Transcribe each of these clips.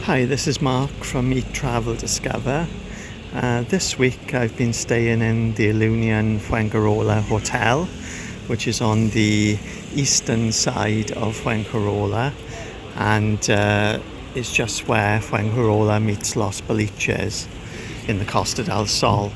Hi, this is Mark from Eat Travel Discover. This week I've been staying in the Ilunion Fuengirola Hotel, which is on the eastern side of Fuengirola, and it's just where Fuengirola meets Los Boliches in the Costa del Sol.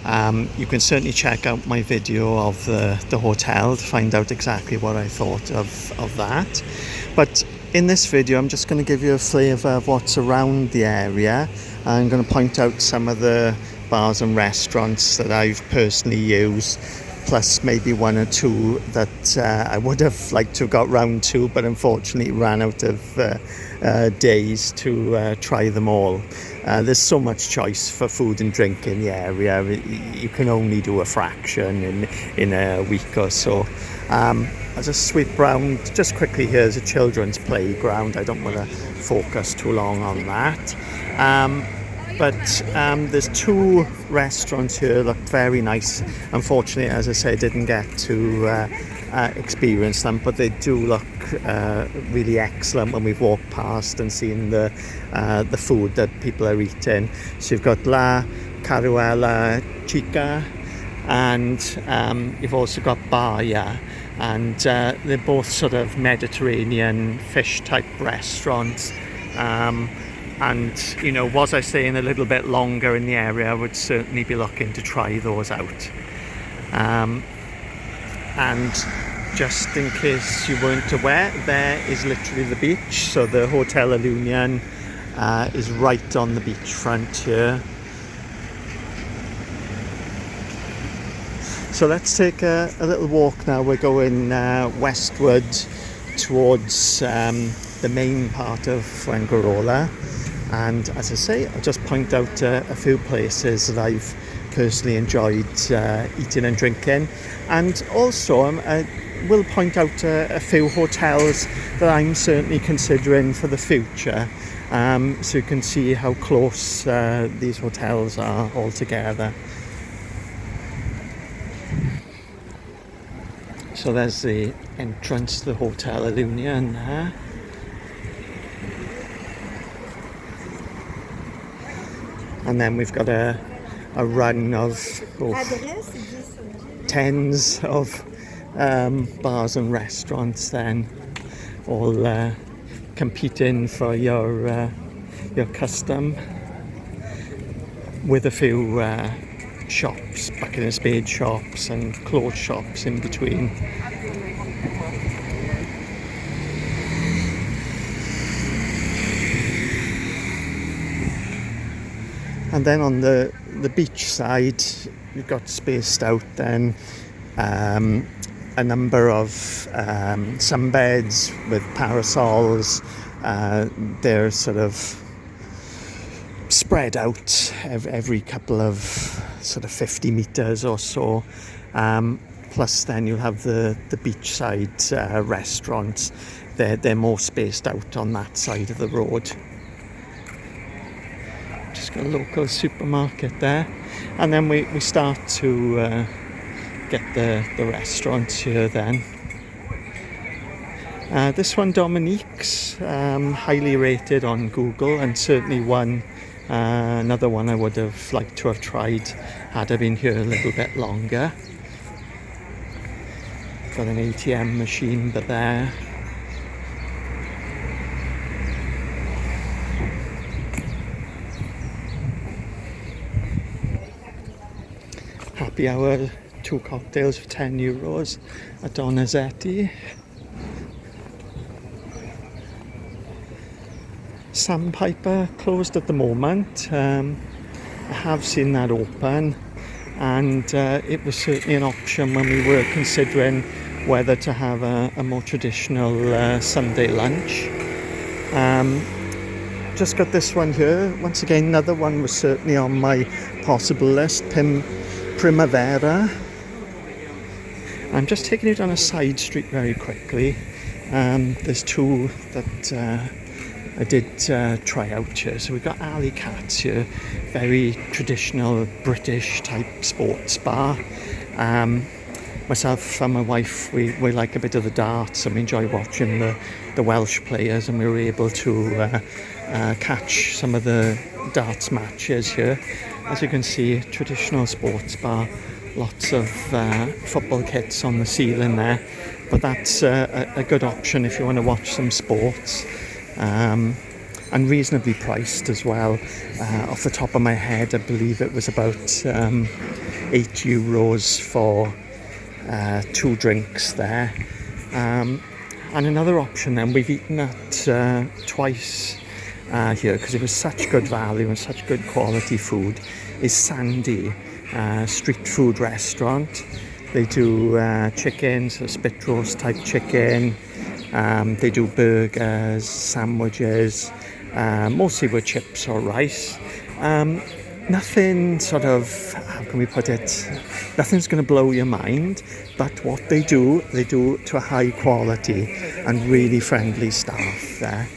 You can certainly check out my video of the hotel to find out exactly what I thought of that. But in this video, I'm just going to give you a flavour of what's around the area. I'm going to point out some of the bars and restaurants that I've personally used, plus maybe one or two that I would have liked to have got round to, but unfortunately ran out of days to try them all. There's so much choice for food and drink in the area. You can only do a fraction in a week or so. I'll just sweep round just quickly. Here's a children's playground. I don't want to focus too long on that. But there's two restaurants here that look very nice. Unfortunately, as I say, I didn't get to experience them, but they do look really excellent when we've walked past and seen the food that people are eating. So you've got La Caruela Chica, and you've also got Baya, and they're both sort of Mediterranean fish type restaurants. And, you know, was I staying a little bit longer in the area, I would certainly be looking to try those out. And just in case you weren't aware, there is literally the beach. So the Hotel Ilunion is right on the beachfront here. So let's take a little walk now. We're going westward towards the main part of Fuengirola. And as I say, I'll just point out a few places that I've personally enjoyed eating and drinking. And also I will point out a few hotels that I'm certainly considering for the future. So you can see how close these hotels are all together. So there's the entrance to the Hotel Ilunion there. And then we've got a run of tens of bars and restaurants then, all competing for your custom, with a few shops, bucket and spade shops and clothes shops in between. And then on the beach side, you've got spaced out then a number of sunbeds with parasols. They're sort of spread out every couple of sort of 50 meters or so. Plus then you'll have the beachside restaurants. They're more spaced out on that side of the road. Just got a local supermarket there, and then we start to get the restaurants here then. This one, Dominique's, highly rated on Google, and certainly another one I would have liked to have tried had I been here a little bit longer. Got an ATM machine there. Happy hour, 2 cocktails for €10 at Donizetti. Sandpiper closed at the moment. I have seen that open, and it was certainly an option when we were considering whether to have a more traditional Sunday lunch. Just got this one here. Once again, another one was certainly on my possible list, Primavera. I'm just taking it on a side street very quickly. There's two that I did try out here. So we've got Alley Cats here, very traditional British type sports bar. myself and my wife, we like a bit of the darts and we enjoy watching the Welsh players, and we were able to catch some of the darts matches here. As you can see, traditional sports bar, lots of football kits on the ceiling there, but that's a good option if you want to watch some sports. And reasonably priced as well. Off the top of my head, I believe it was about €8 for 2 drinks there. And another option then, we've eaten at twice here because it was such good value and such good quality food, is Sandy street food restaurant. They do chicken, so spit roast type chicken. They do burgers, sandwiches, mostly with chips or rice. Nothing sort of, how can we put it, nothing's going to blow your mind, but what they do to a high quality and really friendly staff there.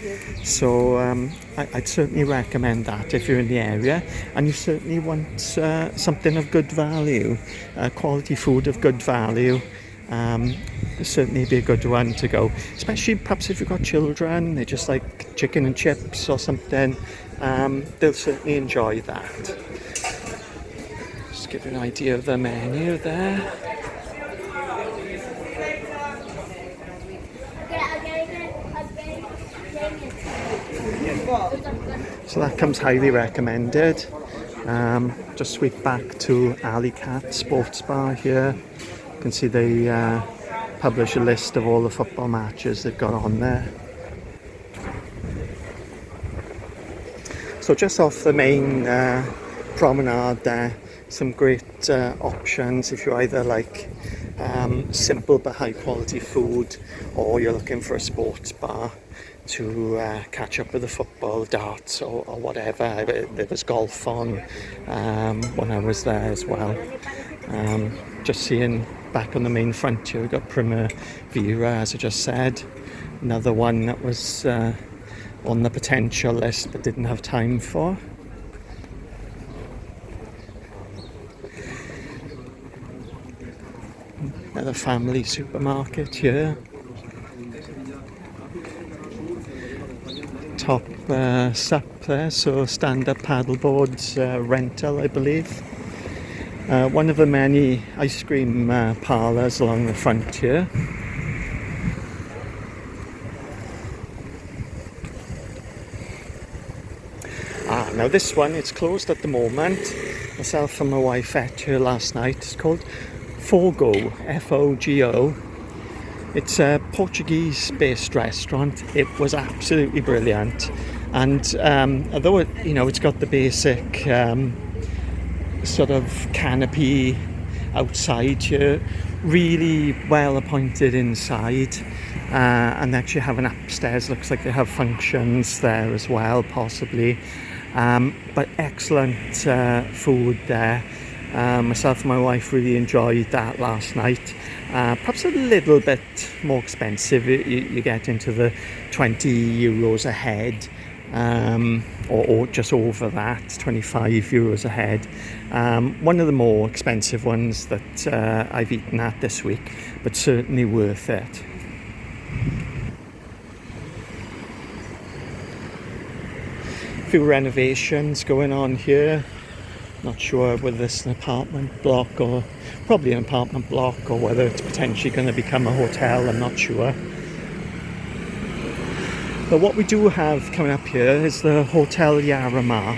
So I'd certainly recommend that if you're in the area and you certainly want something of good value, quality food of good value. Certainly be a good one to go, especially perhaps if you've got children, they just like chicken and chips or something. They'll certainly enjoy that. Just give you an idea of the menu there. So that comes highly recommended. Just sweep back to Alley Cat Sports Bar here. You can see they publish a list of all the football matches they've got on there. So just off the main promenade there, some great options if you either like simple but high quality food, or you're looking for a sports bar to catch up with the football, darts or whatever. There was golf on when I was there as well. Just seeing back on the main front here, we've got Primavera, as I just said. Another one that was on the potential list but didn't have time for. Another family supermarket here. Top sup there, so stand-up paddleboards rental, I believe. One of the many ice cream parlours along the front here. Now this one, it's closed at the moment. Myself and my wife ate here last night. It's called Fogo, F-O-G-O. It's a Portuguese-based restaurant. It was absolutely brilliant, and although it's got the basic sort of canopy outside here, really well appointed inside, and they actually have an upstairs. Looks like they have functions there as well, possibly. But excellent food there. Myself and my wife really enjoyed that last night. Perhaps a little bit more expensive. You get into the €20 a head, or just over that, €25 a head. One of the more expensive ones that I've eaten at this week, but certainly worth it. A few renovations going on here. Not sure whether it's an apartment block, or probably an apartment block, or whether it's potentially going to become a hotel. I'm not sure. But what we do have coming up here is the Hotel Yarama,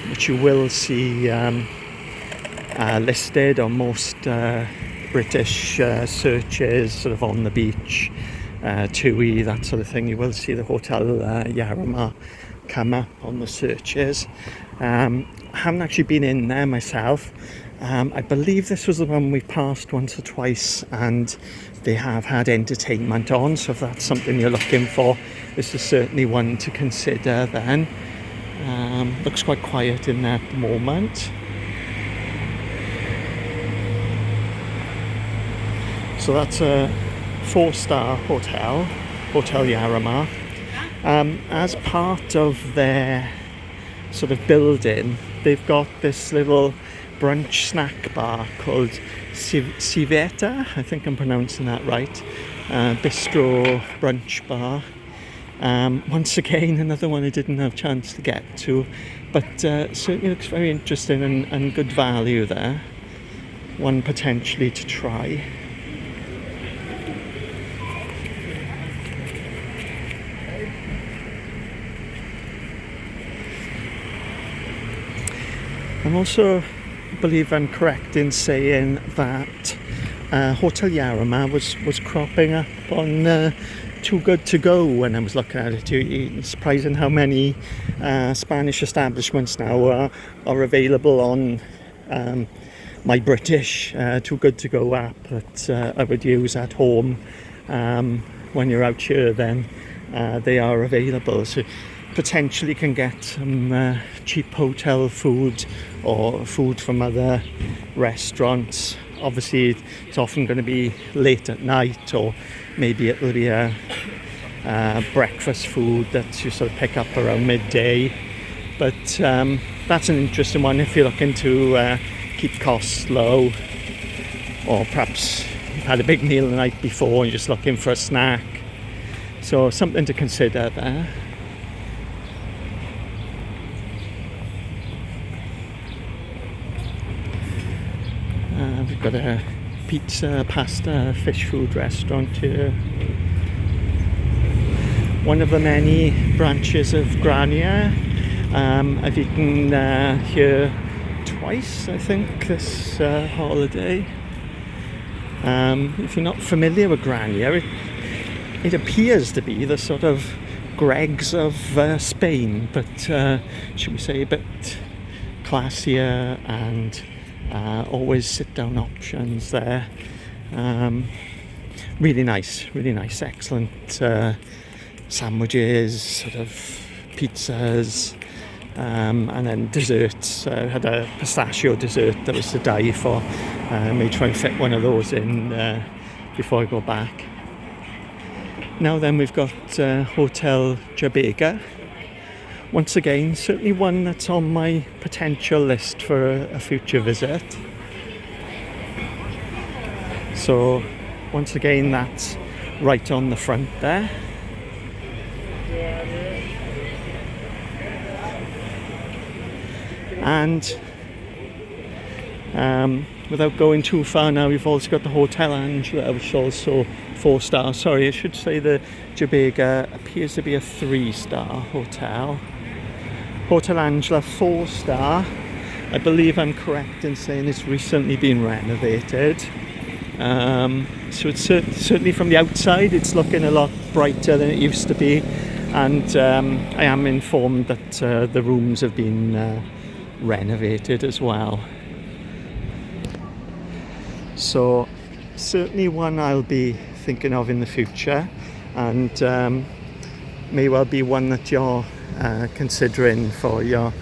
which you will see listed on most British searches, sort of on the beach, TUI, that sort of thing. You will see the Hotel Yarama come up on the searches. I haven't actually been in there myself. I believe this was the one we passed once or twice, and they have had entertainment on, so if that's something you're looking for, this is certainly one to consider then. Looks quite quiet in there at the moment. So that's a 4-star hotel, Hotel Yarama. As part of their sort of building, they've got this little brunch snack bar called Civetta. I think I'm pronouncing that right. Bistro brunch bar. Once again, another one I didn't have a chance to get to, but certainly looks very interesting and good value there. One potentially to try. I'm also, believe I'm correct in saying that Hotel Yarima was cropping up on Too Good To Go when I was looking at it. It's surprising how many Spanish establishments now are available on my British Too Good To Go app that I would use at home. When you're out here, then they are available. So potentially can get some cheap hotel food or food from other restaurants. Obviously it's often going to be late at night, or maybe it'll be a breakfast food that you sort of pick up around midday, but that's an interesting one if you're looking to keep costs low, or perhaps you've had a big meal the night before and you're just looking for a snack. So something to consider there. We've got a pizza, pasta, fish food restaurant here. One of the many branches of Grania. I've eaten here twice, I think, this holiday. If you're not familiar with Grania, it appears to be the sort of Greggs of Spain, but should we say a bit classier, and always sit-down options there. Really nice, excellent sandwiches, sort of pizzas, and then desserts. I had a pistachio dessert that was to die for. I may try and fit one of those in before I go back. Now then, we've got Hotel Jabega. Once again, certainly one that's on my potential list for a future visit. So once again, that's right on the front there. And without going too far now, we've also got the Hotel Angela, which is also 4-star. Sorry, I should say the Jabega appears to be a 3-star hotel. Hotel Angela 4-star. I believe I'm correct in saying it's recently been renovated. So it's certainly from the outside it's looking a lot brighter than it used to be, and I am informed that the rooms have been renovated as well. So certainly one I'll be thinking of in the future, and may well be one that you're considering for your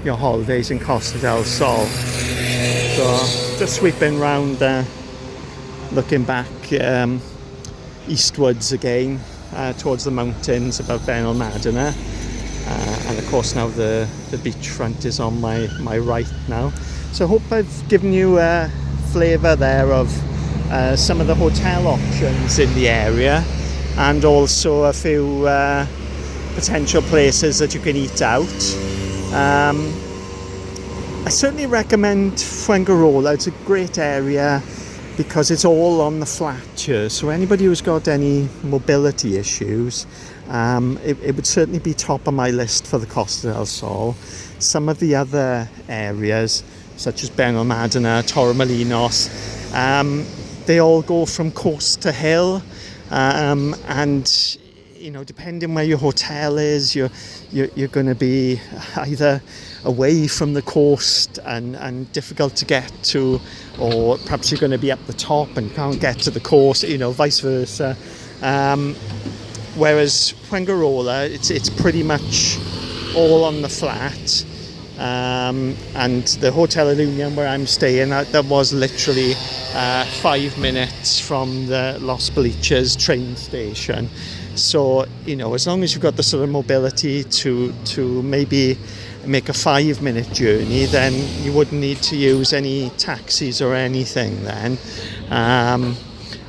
holidays in Costa del Sol. So just sweeping round, looking back eastwards again towards the mountains above Benalmadena, and of course now the beachfront is on my right now. So I hope I've given you a flavour there of some of the hotel options in the area, and also a few potential places that you can eat out. I certainly recommend Fuengirola. It's a great area because it's all on the flat here, so anybody who's got any mobility issues, it would certainly be top of my list for the Costa del Sol. Some of the other areas, such as Benalmadena, Torremolinos, they all go from coast to hill, and you know, depending where your hotel is, you're going to be either away from the coast and difficult to get to, or perhaps you're going to be up the top and can't get to the coast, you know, vice versa. Whereas Fuengirola, it's pretty much all on the flat. And the Hotel Ilunion where I'm staying, that was literally 5 minutes from the Los Boliches train station. So, you know, as long as you've got the sort of mobility to maybe make a 5-minute journey, then you wouldn't need to use any taxis or anything then.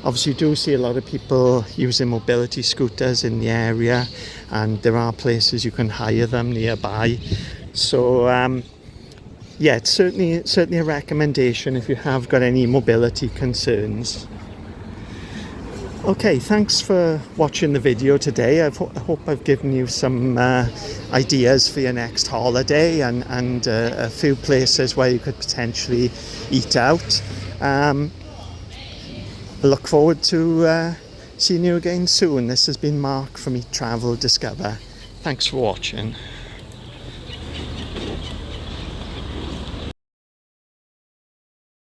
Obviously you do see a lot of people using mobility scooters in the area, and there are places you can hire them nearby. So yeah, it's certainly a recommendation if you have got any mobility concerns. Okay, thanks for watching the video today. I hope I've given you some ideas for your next holiday, and a few places where you could potentially eat out. I look forward to seeing you again soon. This has been Mark from Eat, Travel, Discover. Thanks for watching.